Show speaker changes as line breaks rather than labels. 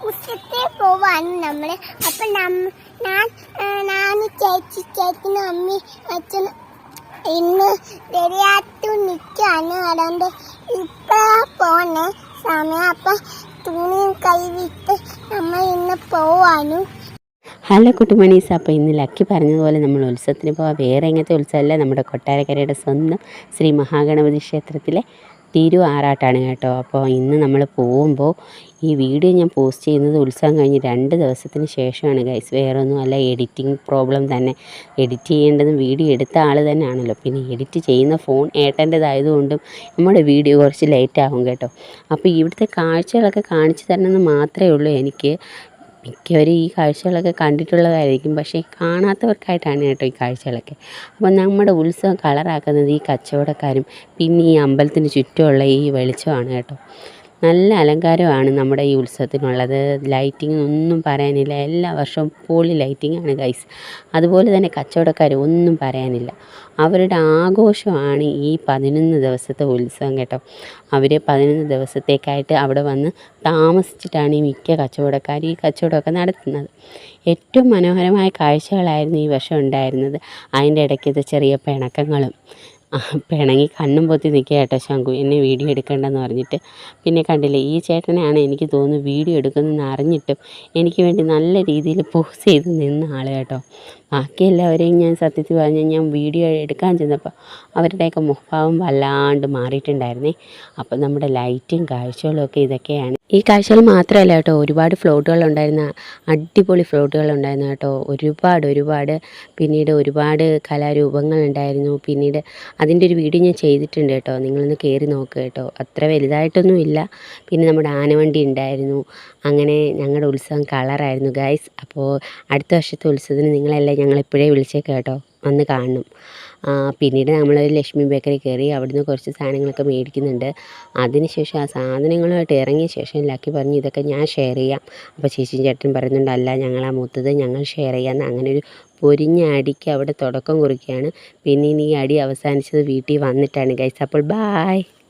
ഉച്ചത്തെ പോവാണ് നമ്മൾ. അപ്പം ഞാൻ ചേച്ചിനും അമ്മി അച്ഛനും ഇന്ന് ശരിയായിട്ട് നിൽക്കുകയാണ്. അതുകൊണ്ട് ഇപ്പോഴാ പോണേ സമയം. അപ്പം തുണിയും കൈവിട്ട് നമ്മൾ ഇന്ന് പോവാനും.
ഹലോ കുട്ടുമണീസ്. അപ്പോൾ ഇന്ന് ലക്കി പറഞ്ഞതുപോലെ നമ്മൾ ഉത്സവത്തിന് പോകാം. വേറെ എങ്ങനത്തെ ഉത്സവമല്ല, നമ്മുടെ കൊട്ടാരക്കരയുടെ സ്വന്തം ശ്രീ മഹാഗണപതി ക്ഷേത്രത്തിലെ തിരു ആറാട്ടാണ് കേട്ടോ. അപ്പോൾ ഇന്ന് നമ്മൾ പോകുമ്പോൾ ഈ വീഡിയോ ഞാൻ പോസ്റ്റ് ചെയ്യുന്നത് ഉത്സവം കഴിഞ്ഞ് 2 ദിവസത്തിന് ശേഷമാണ് ഗൈസ്. വേറെ ഒന്നും അല്ല, എഡിറ്റിംഗ് പ്രോബ്ലം തന്നെ. എഡിറ്റ് ചെയ്യേണ്ടതും വീഡിയോ എടുത്ത ആൾ തന്നെ ആണല്ലോ, പിന്നെ എഡിറ്റ് ചെയ്യുന്ന ഫോൺ ഏട്ടൻ്റെതായതുകൊണ്ടും നമ്മുടെ വീഡിയോ കുറച്ച് ലേറ്റ് ആകും കേട്ടോ. അപ്പോൾ ഇവിടുത്തെ കാഴ്ചകളൊക്കെ കാണിച്ചു തരണമെന്ന് മാത്രമേ ഉള്ളൂ എനിക്ക്. മിക്കവരും ഈ കാഴ്ചകളൊക്കെ കണ്ടിട്ടുള്ളതായിരിക്കും, പക്ഷേ കാണാത്തവർക്കായിട്ടാണ് കേട്ടോ ഈ കാഴ്ചകളൊക്കെ. അപ്പോൾ നമ്മുടെ ഉത്സവം കളറാക്കുന്നത് ഈ കച്ചവടക്കാരും പിന്നെ ഈ അമ്പലത്തിന് ചുറ്റുമുള്ള ഈ വെളിച്ചമാണ് കേട്ടോ. നല്ല അലങ്കാരമാണ് നമ്മുടെ ഈ ഉത്സവത്തിനുള്ളത്. ലൈറ്റിംഗ് ഒന്നും പറയാനില്ല, എല്ലാ വർഷവും പൊളി ലൈറ്റിംഗാണ് ഗൈസ്. അതുപോലെ തന്നെ കച്ചവടക്കാർ ഒന്നും പറയാനില്ല, അവരുടെ ആഘോഷമാണ് ഈ 11 ദിവസത്തെ ഉത്സവം കേട്ടോ. അവർ 11 ദിവസത്തേക്കായിട്ട് അവിടെ വന്ന് താമസിച്ചിട്ടാണ് ഈ മിക്ക കച്ചവടക്കാർ ഈ കച്ചവടമൊക്കെ നടത്തുന്നത്. ഏറ്റവും മനോഹരമായ കാഴ്ചകളായിരുന്നു ഈ വർഷം ഉണ്ടായിരുന്നത്. അതിൻ്റെ ഇടയ്ക്കത്തെ ചെറിയ പിണക്കങ്ങളും, പിണങ്ങി കണ്ണും പൊത്തി നിൽക്കുക കേട്ടോ ശംഖു, എന്നെ വീഡിയോ എടുക്കേണ്ടെന്ന് പറഞ്ഞിട്ട്. പിന്നെ കണ്ടില്ലേ, ഈ ചേട്ടനെയാണ് എനിക്ക് തോന്നുന്നു വീഡിയോ എടുക്കുന്നതെന്ന് അറിഞ്ഞിട്ടും എനിക്ക് വേണ്ടി നല്ല രീതിയിൽ പോസ് ചെയ്ത് നിന്ന ആൾ കേട്ടോ. ബാക്കി എല്ലാവരെയും ഞാൻ സത്യത്തിൽ പറഞ്ഞാൽ ഞാൻ വീഡിയോ എടുക്കാൻ ചെന്നപ്പോൾ അവരുടെയൊക്കെ മുഖഭാവം വല്ലാണ്ട് മാറിയിട്ടുണ്ടായിരുന്നേ. അപ്പം നമ്മുടെ ലൈറ്റും കാഴ്ചകളും ഒക്കെ ഇതൊക്കെയാണ്. ഈ കാഴ്ചകൾ മാത്രമല്ല കേട്ടോ, ഒരുപാട് ഫ്ലോട്ടുകളുണ്ടായിരുന്ന, അടിപൊളി ഫ്ലോട്ടുകളുണ്ടായിരുന്നു കേട്ടോ. ഒരുപാട് പിന്നീട് ഒരുപാട് കലാരൂപങ്ങളുണ്ടായിരുന്നു. പിന്നീട് അതിൻ്റെ ഒരു വീഡിയോ ഞാൻ ചെയ്തിട്ടുണ്ട് കേട്ടോ, നിങ്ങളൊന്ന് കയറി നോക്കുക കേട്ടോ. അത്ര വലുതായിട്ടൊന്നും ഇല്ല. പിന്നെ നമ്മുടെ ആനവണ്ടി ഉണ്ടായിരുന്നു. അങ്ങനെ ഞങ്ങളുടെ ഉത്സവം കളറായിരുന്നു ഗൈസ്. അപ്പോൾ അടുത്ത വർഷത്തെ ഉത്സവത്തിന് നിങ്ങളെല്ലാം ഞങ്ങളിപ്പോഴേ വിളിച്ചേക്കാം കേട്ടോ, വന്ന് കാണണം. പിന്നീട് നമ്മൾ ലക്ഷ്മി ബേക്കറി കയറി, അവിടുന്ന് കുറച്ച് സാധനങ്ങളൊക്കെ മേടിക്കുന്നുണ്ട്. അതിനുശേഷം ആ സാധനങ്ങളുമായിട്ട് ഇറങ്ങിയ ശേഷം ലക്കി പറഞ്ഞു ഇതൊക്കെ ഞാൻ ഷെയർ ചെയ്യാം. അപ്പോൾ ചേച്ചിയും ചേട്ടൻ പറയുന്നുണ്ട് അല്ല ഞങ്ങളാ മൂത്തത്, ഞങ്ങൾ ഷെയർ ചെയ്യാമെന്ന്. അങ്ങനെ ഒരു പൊരിഞ്ഞ അടിക്ക് അവിടെ തുടക്കം കുറിക്കുകയാണ്. പിന്നെ ഇനി ഈ അടി അവസാനിച്ചത് വീട്ടിൽ വന്നിട്ടാണ് ഗൈസ്. അപ്പോൾ ബായ്.